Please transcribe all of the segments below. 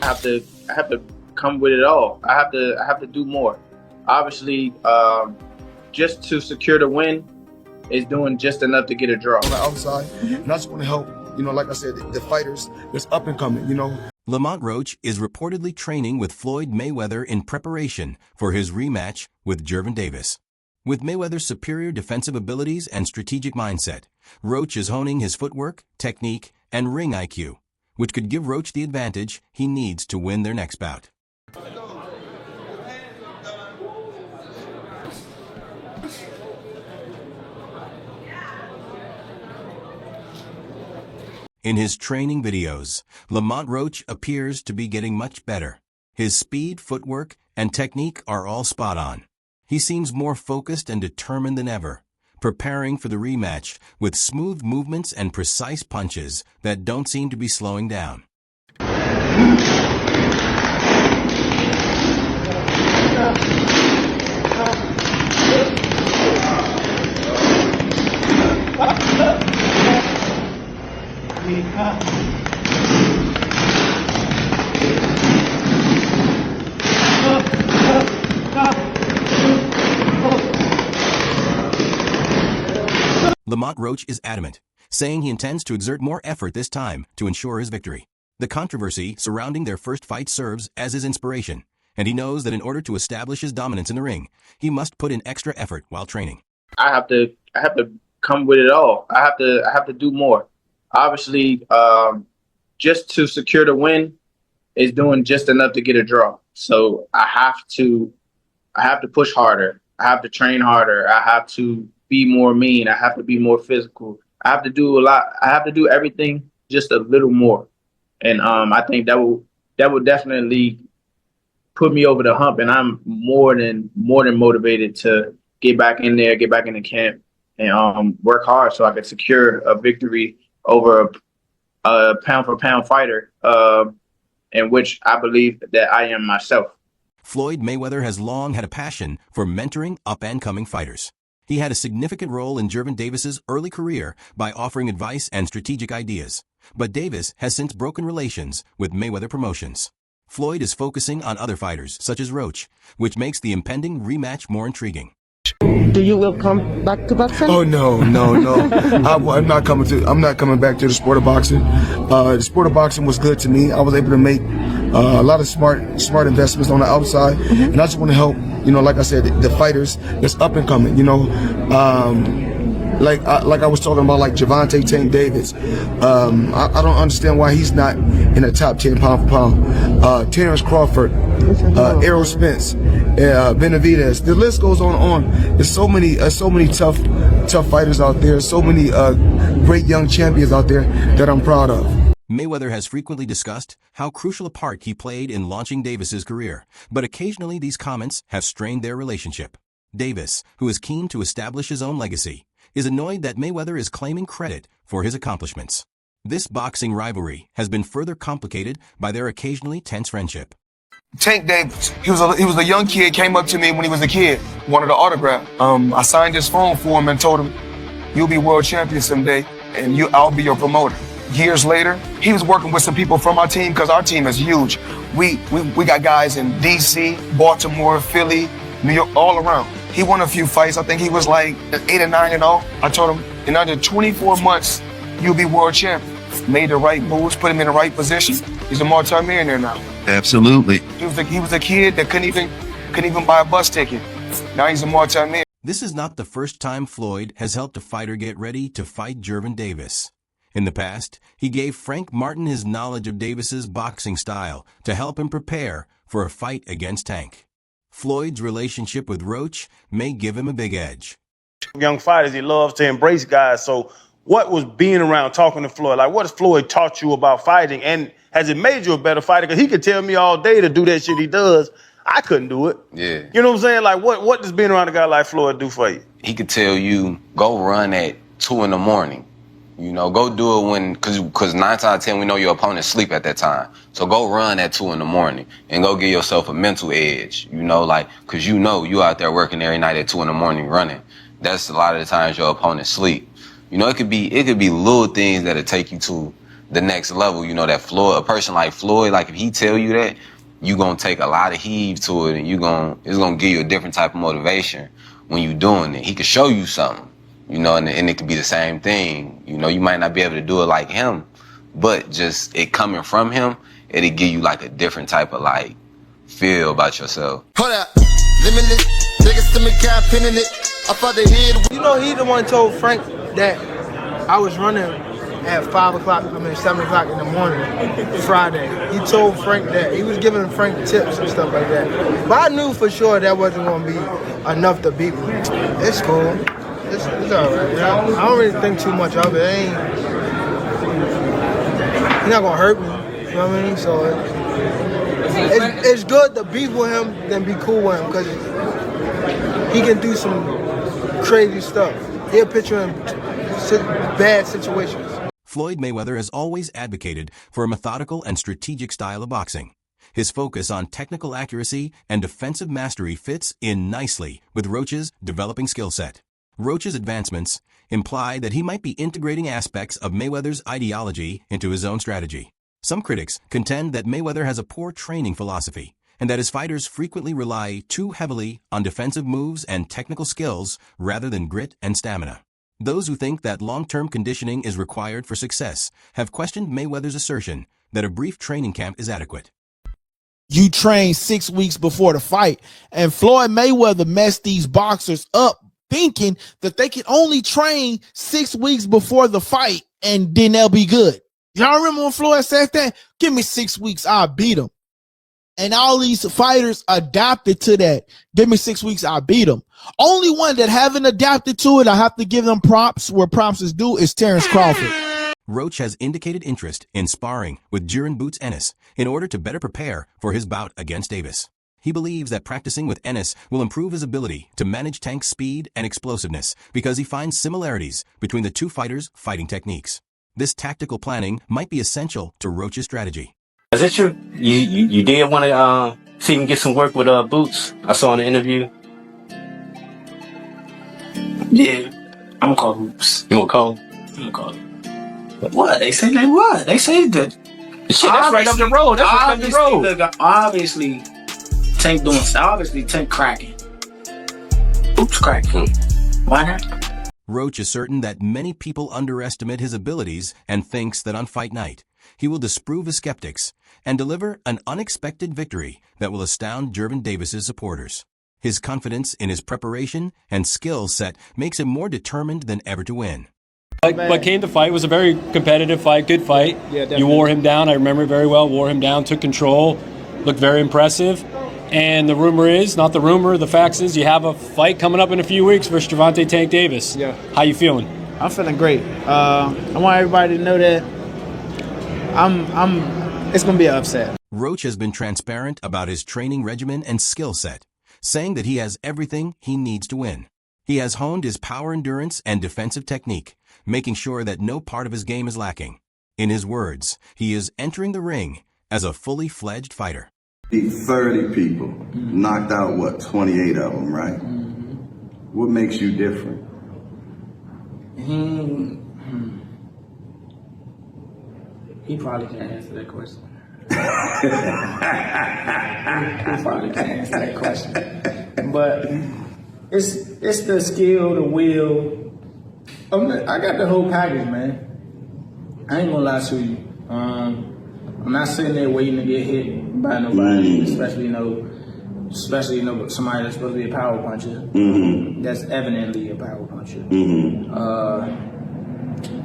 I have to come with it all. I have to do more. Obviously, just to secure the win is doing just enough to get a draw. On the outside, and I just want to help, like I said, the fighters that's up and coming, Lamont Roach is reportedly training with Floyd Mayweather in preparation for his rematch with Gervonta. With Mayweather's superior defensive abilities and strategic mindset, Roach is honing his footwork, technique, and ring IQ, which could give Roach the advantage he needs to win their next bout. In his training videos, Lamont Roach appears to be getting much better. His speed, footwork, and technique are all spot on. He seems more focused and determined than ever, preparing for the rematch with smooth movements and precise punches that don't seem to be slowing down. Lamont Roach is adamant, saying he intends to exert more effort this time to ensure his victory. The controversy surrounding their first fight serves as his inspiration, and he knows that in order to establish his dominance in the ring, he must put in extra effort while training. I have to come with it all. I have to do more. Obviously, just to secure the win is doing just enough to get a draw. So I have to push harder. I have to train harder. I have to be more mean. I have to be more physical. I have to do a lot. I have to do everything just a little more. And I think that will definitely put me over the hump. And I'm more than motivated to get back in there, get back in the camp, and work hard so I can secure a victory over a pound for pound fighter, in which I believe that I am myself. Floyd Mayweather has long had a passion for mentoring up-and-coming fighters. He had a significant role in Gervonta's early career by offering advice and strategic ideas. But Davis has since broken relations with Mayweather Promotions. Floyd is focusing on other fighters, such as Roach, which makes the impending rematch more intriguing. Do you will come back to boxing? Oh no! I'm not coming back to the sport of boxing. The sport of boxing was good to me. I was able to make a lot of smart investments on the outside, and I just want to help. Like I said, the fighters that's up and coming. Like I was talking about, like Gervonta Tank Davis. I don't understand why he's not in the top 10 pound for pound. Terrence Crawford, Errol Spence, Benavidez. The list goes on and on. There's so many tough fighters out there. So many great young champions out there that I'm proud of. Mayweather has frequently discussed how crucial a part he played in launching Davis's career, but occasionally these comments have strained their relationship. Davis, who is keen to establish his own legacy, is annoyed that Mayweather is claiming credit for his accomplishments. This boxing rivalry has been further complicated by their occasionally tense friendship. Tank Davis, he was a young kid, came up to me when he was a kid, wanted an autograph. I signed his phone for him and told him, "You'll be world champion someday, and I'll be your promoter." Years later, he was working with some people from our team, because our team is huge. We got guys in DC, Baltimore, Philly, New York, all around. He won a few fights. I think he was like 8 or 9-0. I told him, in under 24 months, you'll be world champion. Made the right moves, put him in the right position. He's a multi-millionaire now. Absolutely. He was a kid that couldn't even buy a bus ticket. Now he's a multi-millionaire. This is not the first time Floyd has helped a fighter get ready to fight Gervonta. In the past, he gave Frank Martin his knowledge of Davis's boxing style to help him prepare for a fight against Tank. Floyd's relationship with Roach may give him a big edge. Young fighters, he loves to embrace guys. So what was being around, talking to Floyd? Like, what has Floyd taught you about fighting? And has it made you a better fighter? Because he could tell me all day to do that shit he does. I couldn't do it. Yeah. You know what I'm saying? Like, what does being around a guy like Floyd do for you? He could tell you, go run at 2 a.m. Go do it when, because 9 times out of 10, we know your opponent's sleep at that time. So go run at 2 a.m. and go give yourself a mental edge, because you out there working every night at 2 a.m. running. That's a lot of the times your opponent sleep. It could be little things that'll take you to the next level. You know, that Floyd, a person like Floyd, like if he tell you that, you gonna take a lot of heed to it, and it's gonna give you a different type of motivation when you doing it. He could show you something, you know, and it could be the same thing. You know, you might not be able to do it like him, but just it coming from him, it'll give you like a different type of like feel about yourself. Hold up, limitless, niggas to me cap pinning it. I thought they head. You know, he the one told Frank that I was running at 7 o'clock in the morning, Friday. He told Frank that. He was giving Frank tips and stuff like that. But I knew for sure that wasn't going to be enough to beat me. It's cool. It's all right. I don't really think too much of it. He's not going to hurt me. You know what I mean? So it's good to beef with him than be cool with him because he can do some crazy stuff. He'll put you in bad situations. Floyd Mayweather has always advocated for a methodical and strategic style of boxing. His focus on technical accuracy and defensive mastery fits in nicely with Roach's developing skill set. Roach's advancements imply that he might be integrating aspects of Mayweather's ideology into his own strategy. Some critics contend that Mayweather has a poor training philosophy and that his fighters frequently rely too heavily on defensive moves and technical skills rather than grit and stamina. Those who think that long-term conditioning is required for success have questioned Mayweather's assertion that a brief training camp is adequate. You train 6 weeks before the fight, and Floyd Mayweather messed these boxers up thinking that they can only train 6 weeks before the fight and then they'll be good. Y'all remember when Floyd said that? Give me 6 weeks, I'll beat him. And all these fighters adapted to that. Give me 6 weeks, I'll beat them. Only one that haven't adapted to it, I have to give them props where props is due, is Terrence Crawford. Roach has indicated interest in sparring with Jiren Boots Ennis in order to better prepare for his bout against Davis. He believes that practicing with Ennis will improve his ability to manage Tank's speed and explosiveness because he finds similarities between the two fighters' fighting techniques. This tactical planning might be essential to Roach's strategy. Is it true? You did want to see him get some work with Boots? I saw in the interview. Yeah, I'm gonna call Boots. You gonna call him? I'm gonna call him. But what? They say they what? They say that. Shit, that's right up the road. That's right up the road. Look, obviously, Tank doing. Obviously, Tank cracking. Boots cracking. Why not? Roach is certain that many people underestimate his abilities and thinks that on fight night, he will disprove his skeptics and deliver an unexpected victory that will astound Gervonta Davis's supporters. His confidence in his preparation and skill set makes him more determined than ever to win. But came to fight. It was a very competitive fight, good fight. Yeah, you wore him down. I remember very well. Wore him down, took control, looked very impressive. And the rumor is, not the rumor, the facts is, you have a fight coming up in a few weeks versus Gervonta Tank Davis. Yeah. How you feeling? I'm feeling great. I want everybody to know that it's gonna be an upset. Roach has been transparent about his training regimen and skill set, saying that he has everything he needs to win. He has honed his power endurance and defensive technique, making sure that no part of his game is lacking. In his words, he is entering the ring as a fully fledged fighter. 30 people, knocked out, what, 28 of them, right? What makes you different? He probably can't answer that question. He probably can't answer that question. But it's the skill, the will. I got the whole package, man. I ain't gonna lie to you. I'm not sitting there waiting to get hit by nobody, especially somebody that's supposed to be a power puncher. That's evidently a power puncher.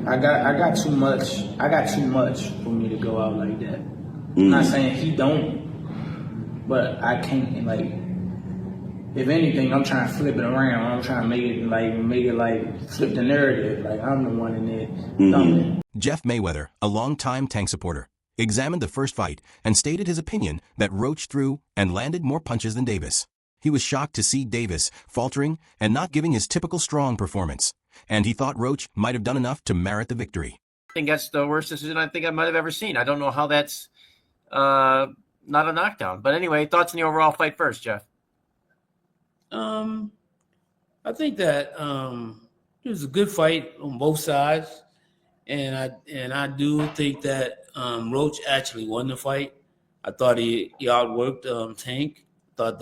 I got too much. I got too much for me to go out like that. I'm not saying he don't, but I can't. Like, if anything, I'm trying to flip it around. I'm trying to make it flip the narrative. Like, I'm the one in there dumping. Jeff Mayweather, a longtime Tank supporter, examined the first fight and stated his opinion that Roach threw and landed more punches than Davis. He was shocked to see Davis faltering and not giving his typical strong performance, and he thought Roach might have done enough to merit the victory. I think that's the worst decision I think I might have ever seen. I don't know how that's not a knockdown. But anyway, thoughts on the overall fight first, Jeff? I think that it was a good fight on both sides. and I do think that Roach actually won the fight. I thought he outworked Tank. I thought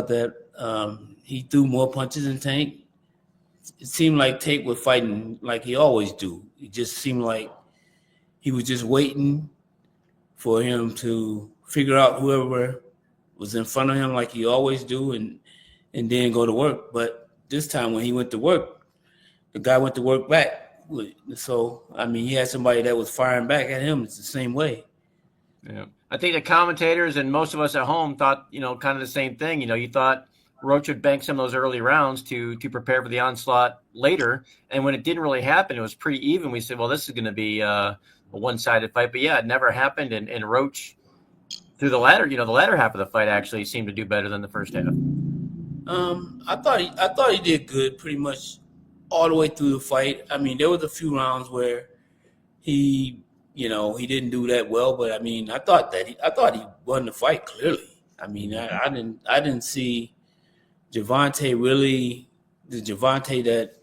that he threw more punches than Tank. It seemed like Tank was fighting like he always do. It just seemed like he was just waiting for him to figure out whoever was in front of him like he always do and then go to work. But this time when he went to work, the guy went to work back. So, I mean, he had somebody that was firing back at him. It's the same way. Yeah. I think the commentators and most of us at home thought, kind of the same thing. You thought Roach would bank some of those early rounds to prepare for the onslaught later. And when it didn't really happen, it was pretty even. We said, well, this is going to be a one-sided fight. But yeah, it never happened. And Roach, through the latter half of the fight, actually seemed to do better than the first half. I thought he did good pretty much all the way through the fight. I mean, there was a few rounds where he didn't do that well, but I mean, I thought he won the fight clearly. I mean, I didn't see Gervonta really the Gervonta that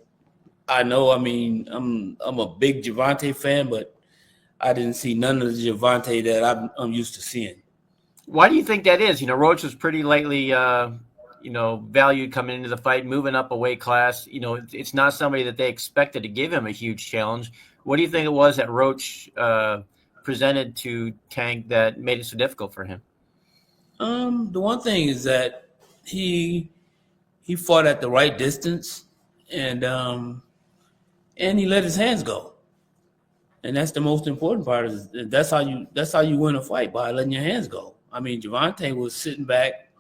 I know. I mean, I'm a big Gervonta fan, but I didn't see none of the Gervonta that I'm used to seeing. Why do you think that is? Roach was pretty lightly valued coming into the fight, moving up a weight class. It's not somebody that they expected to give him a huge challenge. What do you think it was that Roach presented to Tank that made it so difficult for him? The one thing is that he fought at the right distance, and he let his hands go, and that's the most important part. That's how you win a fight, by letting your hands go. I mean, Gervonta was sitting back,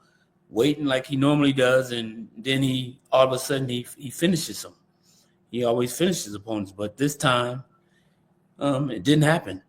waiting like he normally does, and then all of a sudden he finishes him. He always finishes opponents, but this time it didn't happen.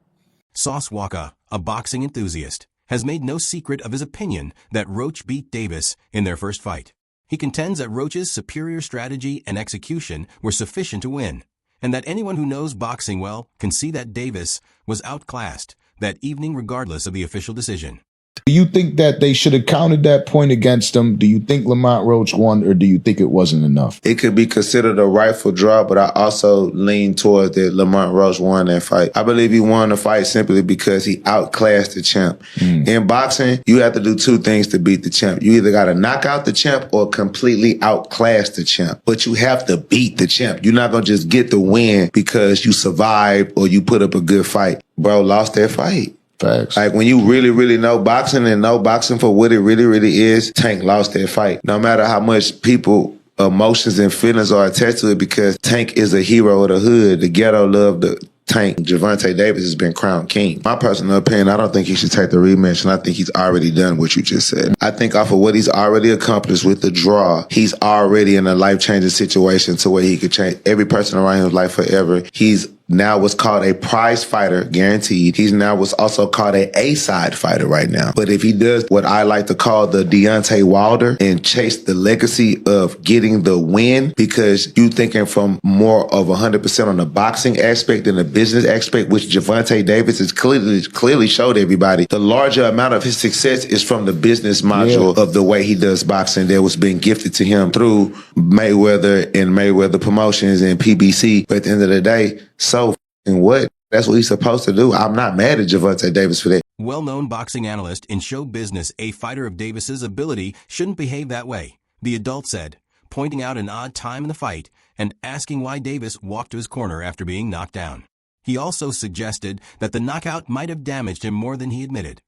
Sauce Walker, a boxing enthusiast, has made no secret of his opinion that Roach beat Davis in their first fight. He contends that Roach's superior strategy and execution were sufficient to win, and that anyone who knows boxing well can see that Davis was outclassed that evening regardless of the official decision. Do you think that they should have counted that point against him? Do you think Lamont Roach won, or do you think it wasn't enough? It could be considered a rightful draw, but I also lean towards that Lamont Roach won that fight. I believe he won the fight simply because he outclassed the champ. In boxing, you have to do two things to beat the champ. You either got to knock out the champ or completely outclass the champ. But you have to beat the champ. You're not going to just get the win because you survived or you put up a good fight. Bro lost that fight. Facts. Like, when you really, really know boxing and know boxing for what it really, really is, Tank lost that fight. No matter how much people, emotions and feelings are attached to it, because Tank is a hero of the hood. The ghetto loved the Tank. Gervonta Davis has been crowned king. My personal opinion, I don't think he should take the rematch, and I think he's already done what you just said. I think off of what he's already accomplished with the draw, he's already in a life-changing situation to where he could change every person around his life forever. He's now what's called a prize fighter, guaranteed. He's now what's also called a A-side fighter right now. But if he does what I like to call the Deontay Wilder and chase the legacy of getting the win, because you thinking from more of 100% on the boxing aspect than the business aspect, which Gervonta Davis has clearly showed everybody, the larger amount of his success is from the business module of the way he does boxing that was being gifted to him through Mayweather and Mayweather Promotions and PBC. But at the end of the day, so and what? That's what he's supposed to do. I'm not mad at Gervonta Davis for that. Well-known boxing analyst in show business, a fighter of Davis's ability shouldn't behave that way, the adult said, pointing out an odd time in the fight and asking why Davis walked to his corner after being knocked down. He also suggested that the knockout might have damaged him more than he admitted.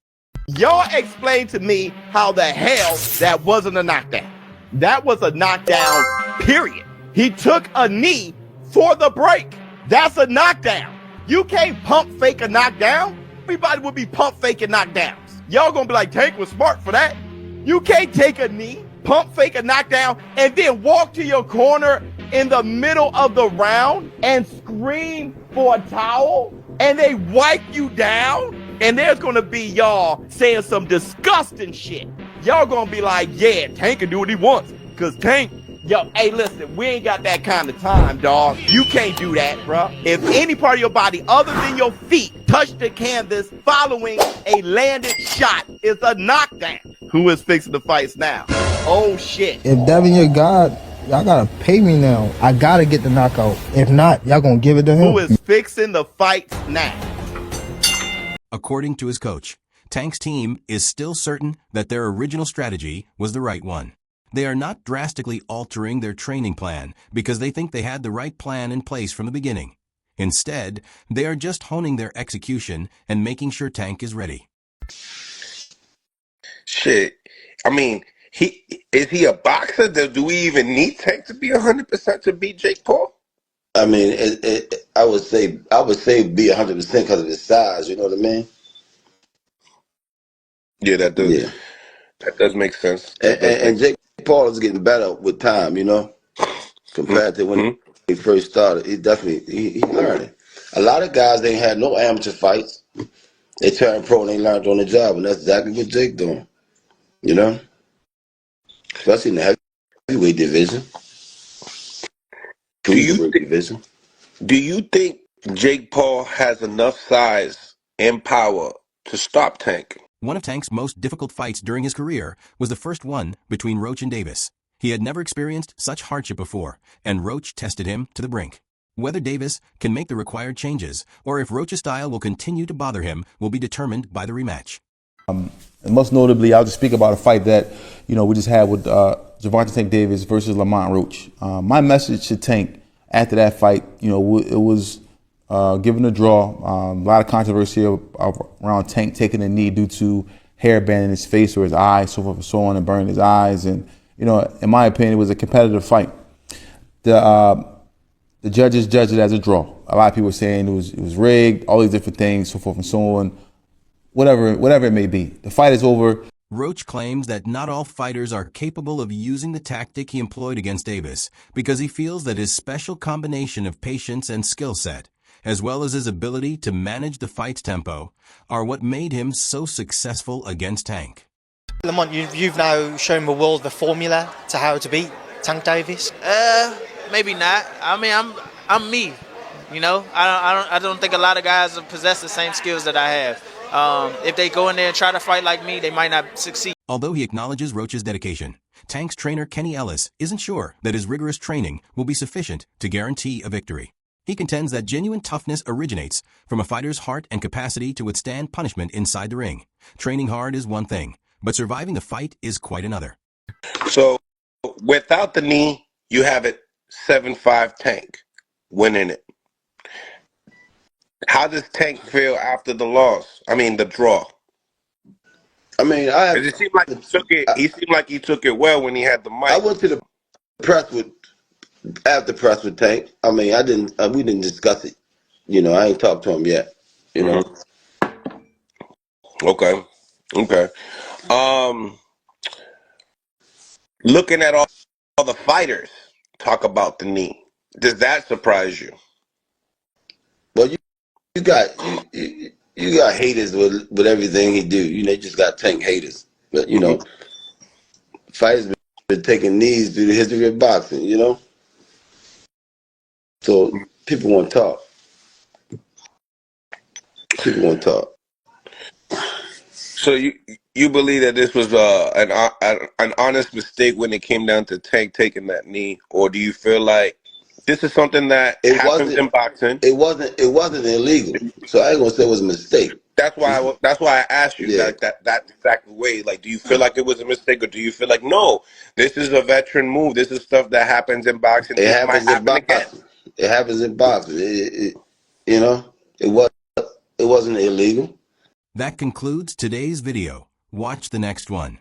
Y'all explain to me how the hell that wasn't a knockdown. That was a knockdown, period. He took a knee for the break. That's a knockdown. You can't pump fake a knockdown. Everybody would be pump faking knockdowns. Y'all gonna be like, Tank was smart for that. You can't take a knee, pump fake a knockdown, and then walk to your corner in the middle of the round and scream for a towel, and they wipe you down, and there's gonna be y'all saying some disgusting shit. Y'all gonna be like, yeah, Tank can do what he wants, because Tank, yo, hey, listen, we ain't got that kind of time, dog. You can't do that, bro. If any part of your body other than your feet touch the canvas following a landed shot, it's a knockdown. Who is fixing the fights now? Oh, shit. If Devin your God, Y'all gotta pay me now. I gotta get the knockout. If not, y'all gonna give it to him. Who is fixing the fights now? According to his coach, Tank's team is still certain that their original strategy was the right one. They are not drastically altering their training plan because they think they had the right plan in place from the beginning. Instead, they are just honing their execution and making sure Tank is ready. Shit. I mean, is he a boxer? Do we even need Tank to be 100% to beat Jake Paul? I mean, I would say be 100% because of his size. You know what I mean? Yeah, that does. Yeah. That does make sense. And Jake Paul is getting better with time. You know, compared to when he first started. He definitely he learning. A lot of guys ain't had no amateur fights. They turned pro and they learned on the job, and that's exactly what Jake doing. You know, especially in the heavyweight division. Do you think Jake Paul has enough size and power to stop Tank? One of Tank's most difficult fights during his career was the first one between Roach and Davis. He had never experienced such hardship before, and Roach tested him to the brink. Whether Davis can make the required changes, or if Roach's style will continue to bother him, will be determined by the rematch. And most notably, I'll just speak about a fight that, we just had with Gervonta Tank Davis versus Lamont Roach. My message to Tank after that fight, it was given a draw. A lot of controversy around Tank taking a knee due to hair band in his face or his eyes, so forth and so on, and burning his eyes. And, in my opinion, it was a competitive fight. The judges judged it as a draw. A lot of people were saying it was rigged, all these different things, so forth and so on. Whatever it may be. The fight is over. Roach claims that not all fighters are capable of using the tactic he employed against Davis because he feels that his special combination of patience and skill set, as well as his ability to manage the fight's tempo, are what made him so successful against Tank. Lamont, you've now shown the world the formula to how to beat Tank Davis. Maybe not. I mean, I'm me. I don't think a lot of guys possess the same skills that I have. If they go in there and try to fight like me, they might not succeed. Although he acknowledges Roach's dedication, Tank's trainer Kenny Ellis isn't sure that his rigorous training will be sufficient to guarantee a victory. He contends that genuine toughness originates from a fighter's heart and capacity to withstand punishment inside the ring. Training hard is one thing, but surviving the fight is quite another. So, without the knee, you have it 7-5 Tank winning it. How does Tank feel after the loss? I mean, the draw. I mean, it seemed like he took it. He seemed like he took it well when he had the mic. I went to the press with Tank. I mean, we didn't discuss it. I ain't talked to him yet. Okay. Looking at all the fighters talk about the knee, does that surprise you? Well, you got haters with everything he do. They just got Tank haters. But fighters been taking knees through the history of boxing. So people want to talk. So you believe that this was an honest mistake when it came down to Tank taking that knee, or do you feel like this is something that happens in boxing? It wasn't illegal, so I ain't gonna say it was a mistake. That's why I asked you that exact way. Like, do you feel like it was a mistake, or do you feel like no, this is a veteran move? This is stuff that happens in boxing. It happens in boxing. It happens in boxing. It wasn't illegal. That concludes today's video. Watch the next one.